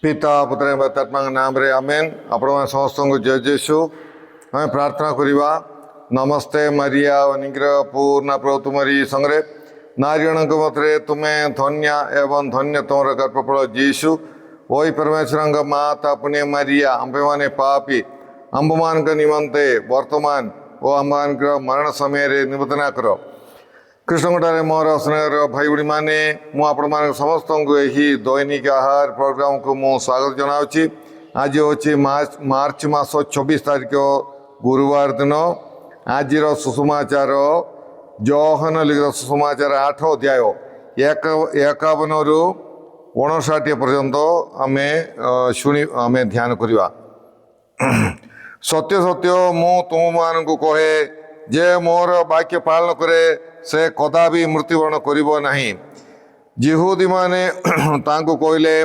पिता पुत्र आत्मा नाम रे आमेन। आपण समस्त को जय जेसु हमें प्रार्थना करिबा। नमस्ते मरिया निग्रह पूर्ण प्रभु तुमरी संगे नारीगण मतरे तुम्हें धन्य एवं धन्य तुम गर्भफल जीशु। ओई परमेश्वर माता पुण्य मरिया आंबे माने पापी आंबमान निमंते वर्तमान ओ आंबान मरण समय निवेदना कर। कृष्णगढ़ मोर स्नेहर भाई भाई मैंने मुझे समस्त को यही दैनिक आहार प्रोग्राम को मु स्वागत जनावि। आज हूँ मार्च मास 24 तारीख गुरुवार दिन। आज सुसमाचार जोहन लिखित सुसमाचार 8 अध्याय 51 रु 59 पर्यंत आमे शुणी आमे ध्यान करवा। सत्य सत्य मु तुम मान को कहे जे मोर वाक्य पालन करे से कदापि मृत्युवरण करिब नहीं। जिहुदी माने तांको कहले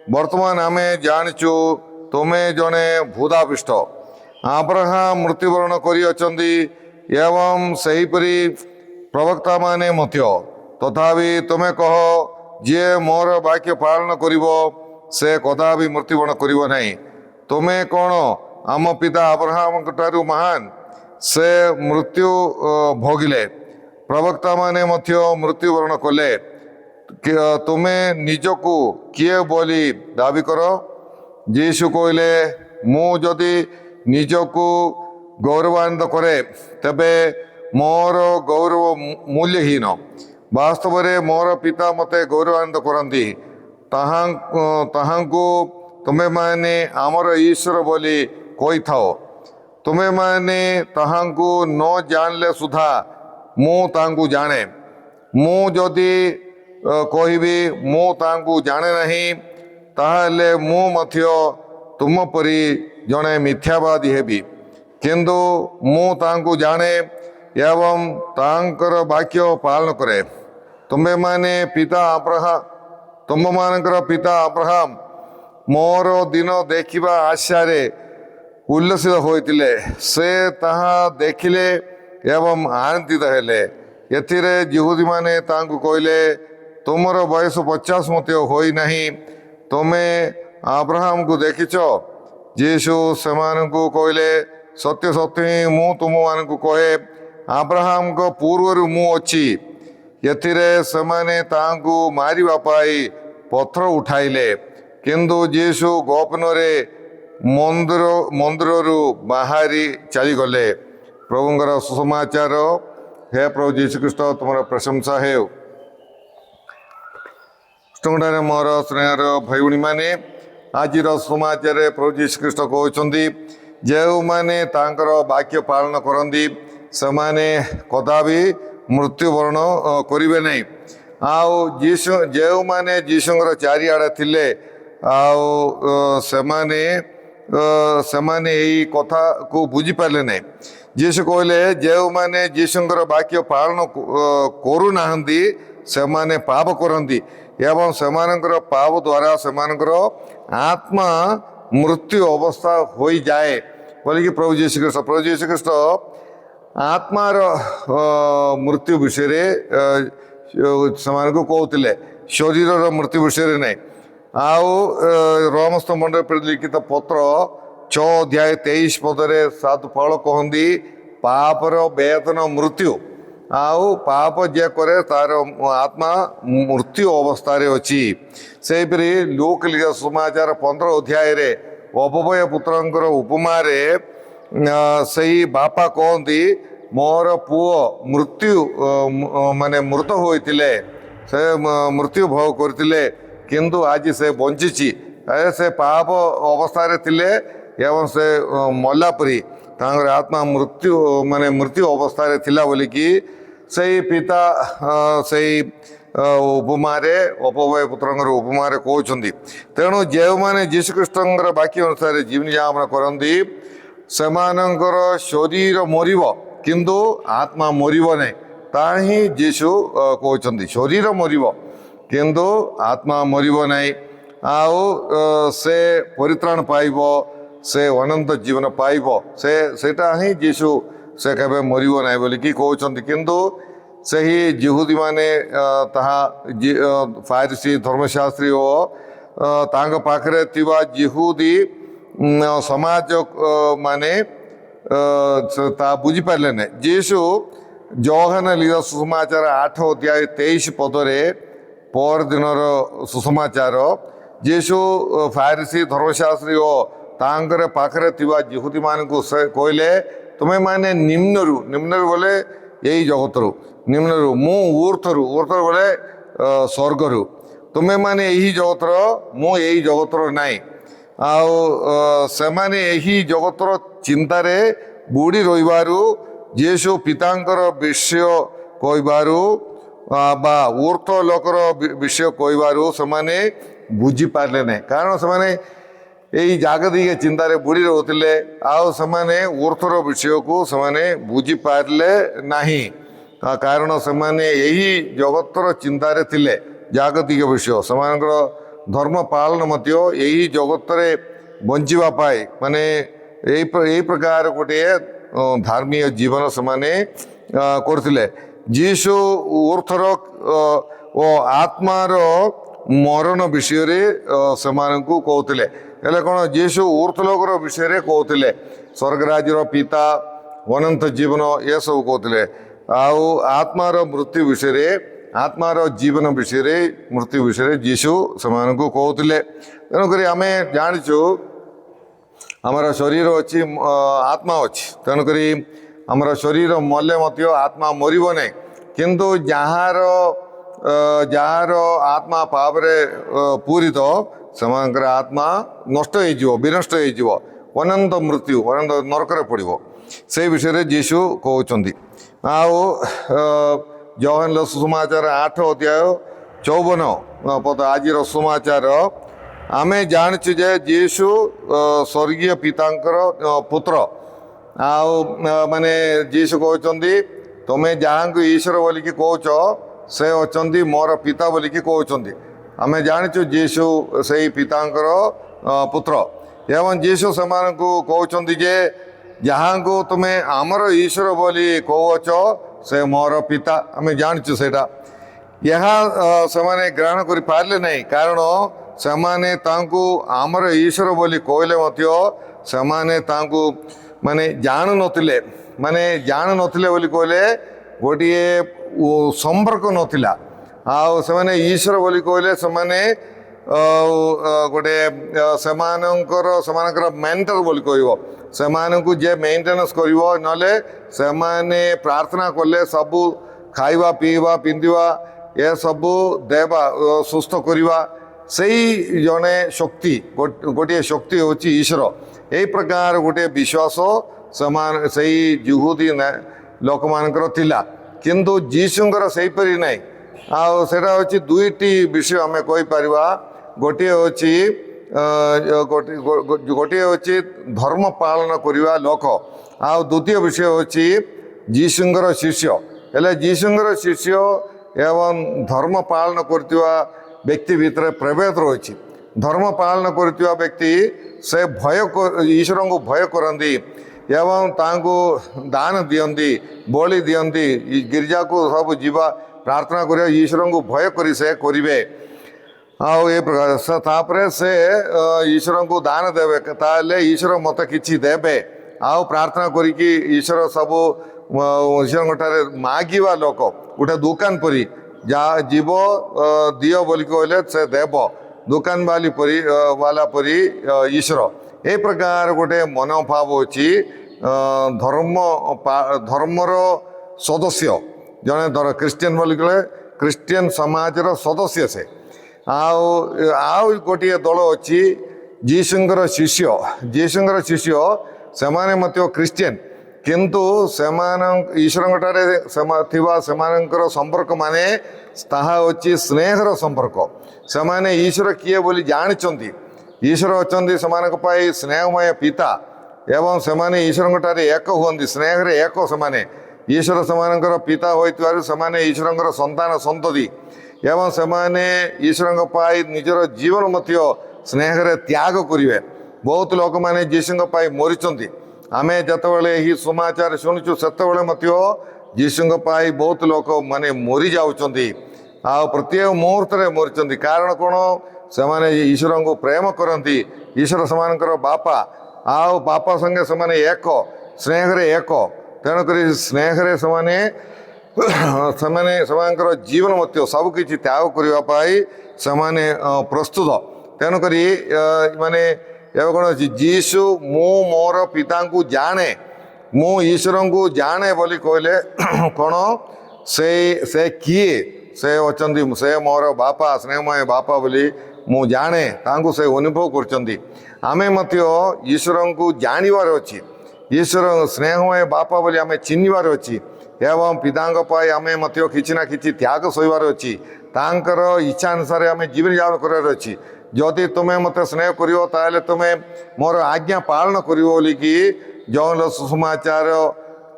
वर्तमान आमे जानिचु तुमे जने भूदापिष्ट अब्राहम मृत्युवरण करिअछंती एवं सेहीपरि प्रवक्ता माने मध्य तथापि तुमे कह जे मोर वाक्य पालन करिब से कदापि मृत्युवरण करिब नहीं। तुमे कौन आम पिता अब्राहम ठारू महान से मृत्यु भोगिले प्रवक्ता माने मध्य मृत्युवरण कले तुमे निजकू किए बोली दाबी कर। यीशु कहले मु जदि निजकू गौरवान्वित करे तबे मोर गौरव मूल्यहीन। वास्तव में मोर पिता मते गौरवान्वित करती ताहांकू तुमे माने आमर ईश्वर बोली कही थाओ। तुमे माने ताहांकू न जानले सुधा मु तांकू जाने। मु जदि कहबी मु तांकू जाने नहीं ताहले मु मध्य तुम परी जने मिथ्यावादी हेबी। किंतु मु तांकू जाने एवं तांकर वाक्य पालन करे। तुम्बे माने पिता अब्राहम तुम मानकर पिता अब्राहम मोर दिन देखिबा आशारे उल्लसित होइतिले से ताहा देखिले एवं आनंदित हेले। एथिरे यहूदी माने तांकु कहले तुमर बयस 50 मते होई नहीं तुमे अब्राहम को देखिच। यीशु सेमानकु कहले सत्य सत्य मु तुम मानकु कहे अब्राहम को पूर्वरु मु अछि। एथिरे सेमाने तांकु मारिबा पाई पत्थर उठाइले किंतु यीशु गोपनरे मंदिर बाहरी चलीगले। प्रभुंर सुसमाचार। हे प्रभु जीशु ख्रीष्ट तुम प्रशंसा है। कृष्णगढ़ मोर स्नेहर भाई भाई मैंने आज सुसमाचार प्रभु जीशु ख्रीष्ट कहते जो मैंने तांकर वाक्य पालन करती से माने कदापि मृत्युवरण करेंगे नहीं। आउ जीशु जो मैंने जीशुर चारिआडे थिले सेमाने यही कथा को बुझी पारे नहीं। यीशु कहले जो मैंने जीशुर वाक्य पालन करूना से माने पाप करती एवं सेमानकर पाप द्वारा सेमानकर आत्मा मृत्यु अवस्था हो जाए बोलिकी प्रभु जीशु ख्रीष्ट आत्मार मृत्यु विषय से कहते शरीर मृत्यु विषय नहीं। आउ रोमस्थ मंडल पर लिखित पत्र 6 अध्याय 23 पदरे सात फल कहती पापर वेतन मृत्यु। आउ पाप जे करे तार आत्मा मृत्यु अवस्था अच्छी। से लूक लिखित सुसमाचार 15 अध्याय रे अपवय पुत्रंकर उपमा से बापा कहती मोर पुओ मृत्यु माने मृत होइतिले से मृत्यु भोग करतिले किंतु आज से बंची से पाप अवस्था थिले एवं से मल्ला परी तांगर आत्मा मृत्यु माने मृत्यु अवस्था थिला बोलिकी से पिता से उपमा अपवय पुत्रंकर उपमा कहते। तेणु जो मैंने जीशुख्रीष्टर वाक्य अनुसार जीवन यापन करती सेमानंकर शरीर मरिब किंतु आत्मा मरिब नहीं ताही जीशु कहते। शरीर मरिब किंतु आत्मा मरिब नहीं। आउ से परित्राण पाइब से अनंत जीवन पाइब सेटा ही जीशु से केबे मरिब नहीं बोलिकी कहते। किंतु सही जिहुदी माने ताहा फारिसी धर्मशास्त्री ओ ତାଙ୍କ ପାଖରେ ଥିବା ଜିହୁଦୀ ସମାଜ ମାନେ ତା ବୁଝିପାରିଲେ ନାହିଁ। ଯୀଶୁ ଯୋହାନ ଲିଖିତ ସୁସମାଚାର 8:23 ପଦରେ ପରଦିନର ସୁସମାଚାର, ଯୀଶୁ ଫାରିସି ଧର୍ମଶାସ୍ତ୍ରୀ ଓ ତାଙ୍କର ପାଖରେ ଥିବା ଜିହୁଦୀମାନଙ୍କୁ ସେ କହିଲେ, ତୁମେମାନେ ନିମ୍ନରୁ ବୋଲେ ଏଇ ଜଗତରୁ, ନିମ୍ନରୁ, ମୁଁ ଊର୍ଦ୍ଧ୍ୱରୁ ବୋଲେ ସ୍ୱର୍ଗରୁ, ତୁମେମାନେ ଏହି ଜଗତର, ମୁଁ ଏଇ ଜଗତର ନାହିଁ। ଆଉ ସେମାନେ ଏହି ଜଗତର ଚିନ୍ତାରେ ବୁଡ଼ି ରହିବାରୁ ଯୀଶୁ ପିତାଙ୍କର ବିଷୟ କହିବାରୁ ବା ଊର୍ଦ୍ଧ୍ୱ ଲୋକର ବିଷୟ କହିବାରୁ ସେମାନେ ବୁଝିପାରିଲେ ନାହିଁ। କାରଣ ସେମାନେ ଏଇ ଜାଗତିକ ଚିନ୍ତାରେ ବୁଡ଼ି ରହୁଥିଲେ, ଆଉ ସେମାନେ ଊର୍ଦ୍ଧ୍ୱର ବିଷୟକୁ ସେମାନେ ବୁଝିପାରିଲେ ନାହିଁ। କାରଣ ସେମାନେ ଏହି ଜଗତର ଚିନ୍ତାରେ ଥିଲେ। ଜାଗତିକ ବିଷୟ, ସେମାନଙ୍କର ଧର୍ମ ପାଳନ ମଧ୍ୟ ଏହି ଜଗତରେ ବଞ୍ଚିବା ପାଇଁ, ମାନେ ଏଇ ପ୍ରକାର ଗୋଟିଏ ଧାର୍ମିକ ଜୀବନ ସେମାନେ କରୁଥିଲେ। ଯୀଶୁ ଊର୍ଦ୍ଧ୍ୱର ଓ ଆତ୍ମାର ମରଣ ବିଷୟରେ ସେମାନଙ୍କୁ କହୁଥିଲେ। ହେଲେ କ'ଣ, ଯୀଶୁ ଊର୍ଦ୍ଧ୍ୱ ଲୋକର ବିଷୟରେ କହୁଥିଲେ, ସ୍ୱର୍ଗରାଜ୍ୟର ପିତା, ଅନନ୍ତ ଜୀବନ ଏସବୁ କହୁଥିଲେ। ଆଉ ଆତ୍ମାର ମୃତ୍ୟୁ ବିଷୟରେ, ଆତ୍ମାର ଜୀବନ ବିଷୟରେ, ମୃତ୍ୟୁ ବିଷୟରେ ଯୀଶୁ ସେମାନଙ୍କୁ କହୁଥିଲେ। ତେଣୁକରି ଆମେ ଜାଣିଛୁ ଆମର ଶରୀର ଅଛି, ଆତ୍ମା ଅଛି। ତେଣୁକରି ଆମର ଶରୀର ମଲେ ମଧ୍ୟ ଆତ୍ମା ମରିବ ନାହିଁ। କିନ୍ତୁ ଯାହାର ଆତ୍ମା ପାପରେ ପୂରିତ, ସେମାନଙ୍କର ଆତ୍ମା ନଷ୍ଟ ହେଇଯିବ, ବିନଷ୍ଟ ହେଇଯିବ, ଅନନ୍ତ ମୃତ୍ୟୁ, ଅନନ୍ତ ନରକରେ ପଡ଼ିବ। ସେଇ ବିଷୟରେ ଯୀଶୁ କହୁଛନ୍ତି। ଆଉ ଯୋହାନ ସୁସମାଚାର 8:54 ପଦ, ଆଜିର ସୁସମାଚାର, ଆମେ ଜାଣିଛୁ ଯେ ଯୀଶୁ ସ୍ୱର୍ଗୀୟ ପିତାଙ୍କର ପୁତ୍ର। ଆଉ ମାନେ ଯୀଶୁ କହୁଛନ୍ତି, ତୁମେ ଯାହାଙ୍କୁ ଈଶ୍ୱର ବୋଲିକି କହୁଛ, ସେ ଅଛନ୍ତି ମୋର ପିତା ବୋଲିକି କହୁଛନ୍ତି। ଆମେ ଜାଣିଛୁ ଯୀଶୁ ସେଇ ପିତାଙ୍କର ପୁତ୍ର। ଏବଂ ଯୀଶୁ ସେମାନଙ୍କୁ କହୁଛନ୍ତି ଯେ ଯାହାଙ୍କୁ ତୁମେ ଆମର ଈଶ୍ୱର ବୋଲି କହୁଅଛ, ସେ ମୋର ପିତା। ଆମେ ଜାଣିଛୁ ସେଇଟା। ଏହା ସେମାନେ ଗ୍ରହଣ କରିପାରିଲେ ନାହିଁ, କାରଣ ସେମାନେ ତାଙ୍କୁ ଆମର ଈଶ୍ୱର ବୋଲି କହିଲେ ମଧ୍ୟ ସେମାନେ ତାଙ୍କୁ ଜାଣୁନଥିଲେ ବୋଲି କହିଲେ ଗୋଟିଏ ସମ୍ପର୍କ ନଥିଲା। ଆଉ ସେମାନେ ଈଶ୍ୱର ବୋଲି କହିଲେ ସେମାନେ ଗୋଟେ ସେମାନଙ୍କର ମେଣ୍ଟର ବୋଲି କହିବ, ସେମାନଙ୍କୁ ଯିଏ ମେଣ୍ଟେନାନ୍ସ କରିବ। ନହେଲେ ସେମାନେ ପ୍ରାର୍ଥନା କଲେ ସବୁ ଖାଇବା ପିଇବା ପିନ୍ଧିବା ଏସବୁ ଦେବା, ସୁସ୍ଥ କରିବା, ସେଇ ଜଣେ ଶକ୍ତି, ଗୋଟିଏ ଶକ୍ତି ହେଉଛି ଈଶ୍ୱର। ଏଇ ପ୍ରକାର ଗୋଟିଏ ବିଶ୍ୱାସ ସେଇ ଜିହୁଦୀ ଲୋକମାନଙ୍କର ଥିଲା। କିନ୍ତୁ ଯୀଶୁଙ୍କର ସେହିପରି ନାହିଁ। ଆଉ ସେଇଟା ହେଉଛି ଦୁଇଟି ବିଷୟ ଆମେ କହିପାରିବା। ଗୋଟିଏ ହେଉଛି ଧର୍ମ ପାଳନ କରିବା ଲୋକ, ଆଉ ଦ୍ୱିତୀୟ ବିଷୟ ହେଉଛି ଯୀଶୁଙ୍କର ଶିଷ୍ୟ। ହେଲେ ଯୀଶୁଙ୍କର ଶିଷ୍ୟ ଏବଂ ଧର୍ମ ପାଳନ କରୁଥିବା ବ୍ୟକ୍ତି ଭିତରେ ପ୍ରଭେଦ ରହିଛି। ଧର୍ମ ପାଳନ କରୁଥିବା ବ୍ୟକ୍ତି ସେ ଈଶ୍ୱରଙ୍କୁ ଭୟ କରନ୍ତି ଏବଂ ତାଙ୍କୁ ଦାନ ଦିଅନ୍ତି, ବଳି ଦିଅନ୍ତି, ଗିର୍ଜାକୁ ସବୁ ଯିବା, ପ୍ରାର୍ଥନା କରିବା, ଈଶ୍ୱରଙ୍କୁ ଭୟ କରି ସେ କରିବେ। ଆଉ ଏ ପ୍ରକାର ତାପରେ ସେ ଈଶ୍ୱରଙ୍କୁ ଦାନ ଦେବେ, ତାହେଲେ ଈଶ୍ୱର ମୋତେ କିଛି ଦେବେ। ଆଉ ପ୍ରାର୍ଥନା କରିକି ଈଶ୍ୱର ସବୁ ଈଶ୍ୱରଙ୍କଠାରେ ମାଗିବା ଲୋକ, ଗୋଟେ ଦୋକାନ ପରି, ଯାହା ଯିବ ଦିଅ ବୋଲି କହିଲେ ସେ ଦେବ, ଦୋକାନ ବାଲା ପରି ଈଶ୍ୱର। ଏ ପ୍ରକାର ଗୋଟେ ମନୋଭାବ ଅଛି ଧର୍ମର ସଦସ୍ୟ। ଜଣେ ଖ୍ରୀଷ୍ଟିଆନ ବୋଲି କହିଲେ ଖ୍ରୀଷ୍ଟିଆନ ସମାଜର ସଦସ୍ୟ ସେ। ଆଉ ଗୋଟିଏ ଦଳ ଅଛି ଯୀଶୁଙ୍କର ଶିଷ୍ୟ। ସେମାନେ ମଧ୍ୟ ଖ୍ରୀଷ୍ଟିଆନ, କିନ୍ତୁ ଈଶ୍ୱରଙ୍କଠାରେ ଥିବା ସେମାନଙ୍କର ସମ୍ପର୍କ ତାହା ହେଉଛି ସ୍ନେହର ସମ୍ପର୍କ। ସେମାନେ ଈଶ୍ୱର କିଏ ବୋଲି ଜାଣିଛନ୍ତି। ଈଶ୍ୱର ଅଛନ୍ତି ସେମାନଙ୍କ ପାଇଁ ସ୍ନେହମୟ ପିତା, ଏବଂ ସେମାନେ ଈଶ୍ୱରଙ୍କଠାରେ ଏକ ହୁଅନ୍ତି, ସ୍ନେହରେ ଏକ। ସେମାନେ ଈଶ୍ୱର ସେମାନଙ୍କର ପିତା ହୋଇଥିବାରୁ ସେମାନେ ଈଶ୍ୱରଙ୍କର ସନ୍ତତି, ଏବଂ ସେମାନେ ଈଶ୍ୱରଙ୍କ ପାଇଁ ନିଜର ଜୀବନ ମଧ୍ୟ ସ୍ନେହରେ ତ୍ୟାଗ କରିବେ। ବହୁତ ଲୋକମାନେ ଯୀଶୁଙ୍କ ପାଇଁ ମରିଛନ୍ତି। ଆମେ ଯେତେବେଳେ ଏହି ସମାଚାର ଶୁଣୁଛୁ, ସେତେବେଳେ ମଧ୍ୟ ଯୀଶୁଙ୍କ ପାଇଁ ବହୁତ ଲୋକ ମରିଯାଉଛନ୍ତି, ଆଉ ପ୍ରତ୍ୟେକ ମୁହୂର୍ତ୍ତରେ ମରିଛନ୍ତି। କାରଣ କ'ଣ? ସେମାନେ ଈଶ୍ୱରଙ୍କୁ ପ୍ରେମ କରନ୍ତି। ଈଶ୍ୱର ସେମାନଙ୍କର ବାପା, ଆଉ ବାପା ସଙ୍ଗେ ସେମାନେ ଏକ, ସ୍ନେହରେ ଏକ। ତେଣୁକରି ସ୍ନେହରେ ସେମାନେ ସେମାନଙ୍କର ଜୀବନ ମଧ୍ୟ ସବୁକିଛି ତ୍ୟାଗ କରିବା ପାଇଁ ସେମାନେ ପ୍ରସ୍ତୁତ। ତେଣୁକରି ମାନେ ଏବେ କ'ଣ ଅଛି, ଯୀଶୁ ମୁଁ ମୋର ପିତାଙ୍କୁ ଜାଣେ, ମୁଁ ଈଶ୍ୱରଙ୍କୁ ଜାଣେ ବୋଲି କହିଲେ କ'ଣ, ସେ କିଏ? ସେ ଅଛନ୍ତି, ସେ ମୋର ବାପା, ସ୍ନେହମୟ ବାପା ବୋଲି ମୁଁ ଜାଣେ, ତାଙ୍କୁ ସେ ଅନୁଭବ କରୁଛନ୍ତି। ଆମେ ମଧ୍ୟ ଈଶ୍ୱରଙ୍କୁ ଜାଣିବାର ଅଛି, ଈଶ୍ୱର ସ୍ନେହମୟ ବାପା ବୋଲି ଆମେ ଚିହ୍ନିବାର ଅଛି। ଏବଂ ପିତାଙ୍କ ପାଇଁ ଆମେ ମଧ୍ୟ କିଛି ନା କିଛି ତ୍ୟାଗ ସହିବାର ଅଛି। ତାଙ୍କର ଇଚ୍ଛା ଅନୁସାରେ ଆମେ ଜୀବନ ଯାପନ କରିବାର ଅଛି। ଯଦି ତୁମେ ମୋତେ ସ୍ନେହ କରିବ ତାହେଲେ ତୁମେ ମୋର ଆଜ୍ଞା ପାଳନ କରିବ ବୋଲିକି ଜନ ସୁସମାଚାର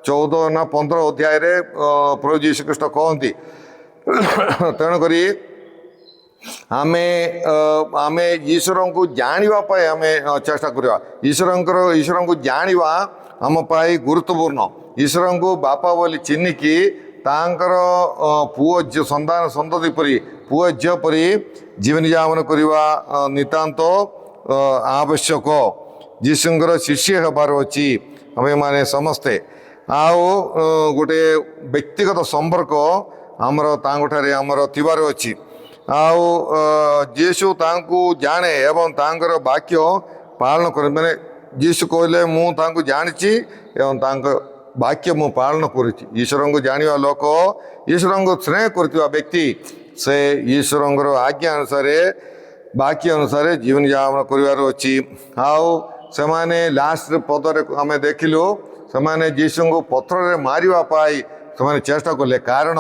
14 ନା 15 ଅଧ୍ୟାୟରେ ପ୍ରଭୁ ଯୀଶୁଖ୍ରୀଷ୍ଟ କହନ୍ତି। ତେଣୁକରି ଆମେ ଈଶ୍ୱରଙ୍କୁ ଜାଣିବା ପାଇଁ ଆମେ ଚେଷ୍ଟା କରିବା। ଈଶ୍ୱରଙ୍କୁ ଜାଣିବା ଆମ ପାଇଁ ଗୁରୁତ୍ୱପୂର୍ଣ୍ଣ। ଈଶ୍ୱରଙ୍କୁ ବାପା ବୋଲି ଚିହ୍ନିକି ତାଙ୍କର ପୁଅ ଝିଅ ସନ୍ତାନ ସନ୍ତତି ପରି, ପୁଅ ଝିଅ ପରି ଜୀବନଯାପନ କରିବା ନିତାନ୍ତ ଆବଶ୍ୟକ। ଯୀଶୁଙ୍କର ଶିଷ୍ୟ ହେବାର ଅଛି ଆମେମାନେ ସମସ୍ତେ। ଆଉ ଗୋଟେ ବ୍ୟକ୍ତିଗତ ସମ୍ପର୍କ ଆମର ତାଙ୍କଠାରେ ଆମର ଥିବାର ଅଛି। ଆଉ ଯୀଶୁ ତାଙ୍କୁ ଜାଣେ ଏବଂ ତାଙ୍କର ବାକ୍ୟ ପାଳନ କରେ। ମାନେ ଯୀଶୁ କହିଲେ ମୁଁ ତାଙ୍କୁ ଜାଣିଛି ଏବଂ ତାଙ୍କ ବାକ୍ୟ ମୁଁ ପାଳନ କରୁଛି। ଈଶ୍ୱରଙ୍କୁ ଜାଣିବା ଲୋକ, ଈଶ୍ୱରଙ୍କୁ ସ୍ନେହ କରୁଥିବା ବ୍ୟକ୍ତି, ସେ ଈଶ୍ୱରଙ୍କର ଆଜ୍ଞା ଅନୁସାରେ, ବାକ୍ୟ ଅନୁସାରେ ଜୀବନଯାପନ କରିବାର ଅଛି। ଆଉ ସେମାନେ ଲାଷ୍ଟ ପଦରେ ଆମେ ଦେଖିଲୁ, ସେମାନେ ଯୀଶୁଙ୍କୁ ପଥରରେ ମାରିବା ପାଇଁ ସେମାନେ ଚେଷ୍ଟା କଲେ, କାରଣ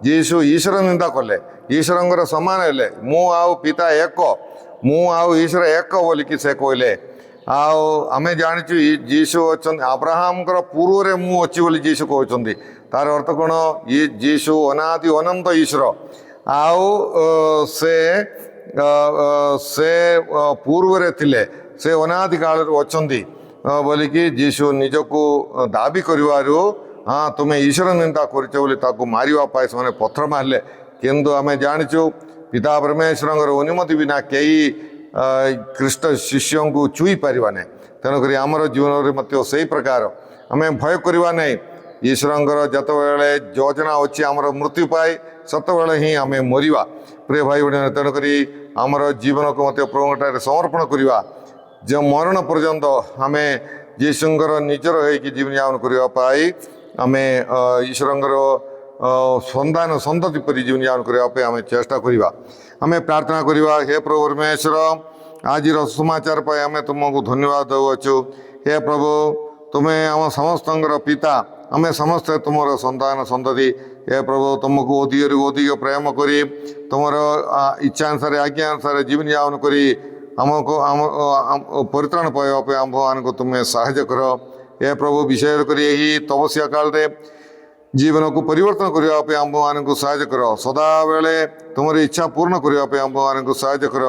ଯୀଶୁ ଈଶ୍ୱର ନିନ୍ଦା କଲେ, ଈଶ୍ୱରଙ୍କର ସମାନ ହେଲେ। ମୁଁ ଆଉ ପିତା ଏକ, ମୁଁ ଆଉ ଈଶ୍ୱର ଏକ ବୋଲିକି ସେ କହିଲେ। ଆଉ ଆମେ ଜାଣିଛୁ ଯୀଶୁ ଅଛନ୍ତି ଆବ୍ରାହାମଙ୍କର ପୂର୍ବରେ ମୁଁ ଅଛି ବୋଲି ଯୀଶୁ କହୁଛନ୍ତି। ତାର ଅର୍ଥ କ'ଣ? ଯୀଶୁ ଅନାଦି ଅନନ୍ତ ଈଶ୍ୱର, ଆଉ ସେ ପୂର୍ବରେ ଥିଲେ, ସେ ଅନାଦି କାଳରୁ ଅଛନ୍ତି ବୋଲିକି ଯୀଶୁ ନିଜକୁ ଦାବି କରିବାରୁ ତୁମେ ଈଶ୍ୱର ନିନ୍ଦା କରିଛ ବୋଲି ତାକୁ ମାରିବା ପାଇଁ ସେମାନେ ପଥର ମାରିଲେ। କିନ୍ତୁ ଆମେ ଜାଣିଛୁ ପିତା ପରମେଶ୍ୱରଙ୍କର ଅନୁମତି ବିନା କେହି ଖ୍ରୀଷ୍ଟ ଶିଷ୍ୟଙ୍କୁ ଛୁଇଁ ପାରିବା ନାହିଁ। ତେଣୁକରି ଆମର ଜୀବନରେ ମଧ୍ୟ ସେଇ ପ୍ରକାର ଆମେ ଭୟ କରିବା ନାହିଁ। ଈଶ୍ୱରଙ୍କର ଯେତେବେଳେ ଯୋଜନା ଅଛି ଆମର ମୃତ୍ୟୁ ପାଇଁ, ସେତେବେଳେ ହିଁ ଆମେ ମରିବା। ପ୍ରିୟ ଭାଇ ଭଉଣୀ, ତେଣୁକରି ଆମର ଜୀବନକୁ ମଧ୍ୟ ପ୍ରଭୁଙ୍କଠାରେ ସମର୍ପଣ କରିବା। ଯେଉଁ ମରଣ ପର୍ଯ୍ୟନ୍ତ ଆମେ ଯୀଶୁଙ୍କର ନିଜର ହେଇକି ଜୀବନଯାପନ କରିବା ପାଇଁ ଆମେ ଈଶ୍ୱରଙ୍କର ସନ୍ତାନ ସନ୍ତତି ପରି ଜୀବନଯାପନ କରିବା ପାଇଁ ଆମେ ଚେଷ୍ଟା କରିବା। ଆମେ ପ୍ରାର୍ଥନା କରିବା। ହେ ପ୍ରଭୁ ପରମେଶ୍ୱର, ଆଜିର ସମାଚାର ପାଇଁ ଆମେ ତୁମକୁ ଧନ୍ୟବାଦ ଦେଉଅଛୁ। ହେ ପ୍ରଭୁ, ତୁମେ ଆମ ସମସ୍ତଙ୍କର ପିତା, ଆମେ ସମସ୍ତେ ତୁମର ସନ୍ତାନ ସନ୍ତତି। ହେ ପ୍ରଭୁ, ତୁମକୁ ଅଧିକରୁ ଅଧିକ ପ୍ରେମ କରି ତୁମର ଇଚ୍ଛା ଅନୁସାରେ ଆଜ୍ଞା ଅନୁସାରେ ଜୀବନଯାପନ କରି ଆମକୁ ପରିତ୍ରାଣ ପାଇବା ପାଇଁ ଆମ୍ଭମାନଙ୍କୁ ତୁମେ ସାହାଯ୍ୟ କର। ହେ ପ୍ରଭୁ, ବିଶେଷ କରି ଏହି ତପସ୍ୟା କାଳରେ ଜୀବନକୁ ପରିବର୍ତ୍ତନ କରିବା ପାଇଁ ଆମ୍ଭମାନଙ୍କୁ ସାହାଯ୍ୟ କର। ସଦାବେଳେ ତୁମର ଇଚ୍ଛା ପୂର୍ଣ୍ଣ କରିବା ପାଇଁ ଆମ୍ଭମାନଙ୍କୁ ସାହାଯ୍ୟ କର।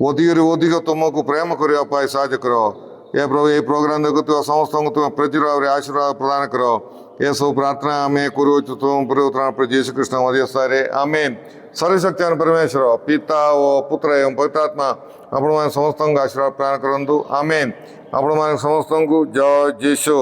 ଅଧିକରୁ ଅଧିକ ତୁମକୁ ପ୍ରେମ କରିବା ପାଇଁ ସାହାଯ୍ୟ କର। ହେ ପ୍ରଭୁ, ଏହି ପ୍ରୋଗ୍ରାମ ଦେଖୁଥିବା ସମସ୍ତଙ୍କୁ ତୁମେ ପ୍ରଚୁର ଭାବରେ ଆଶୀର୍ବାଦ ପ୍ରଦାନ କର। ଏସବୁ ପ୍ରାର୍ଥନା ଆମେ କରୁଅଛୁ ତୁମ ପରିବର୍ତ୍ତନ ଯୀଶୁ ଖ୍ରୀଷ୍ଟ ମଧ୍ୟସ୍ଥରେ, ଆମେନ୍। ସର୍ବଶକ୍ତିମାନ ପରମେଶ୍ୱର ପିତା ଓ ପୁତ୍ର ଏବଂ ପବିତ୍ରାତ୍ମା ଆପଣମାନେ ସମସ୍ତଙ୍କୁ ଆଶୀର୍ବାଦ ପ୍ରଦାନ କରନ୍ତୁ, ଆମେନ୍। ଆପଣମାନେ ସମସ୍ତଙ୍କୁ ଜୟ ଯୀଶୁ।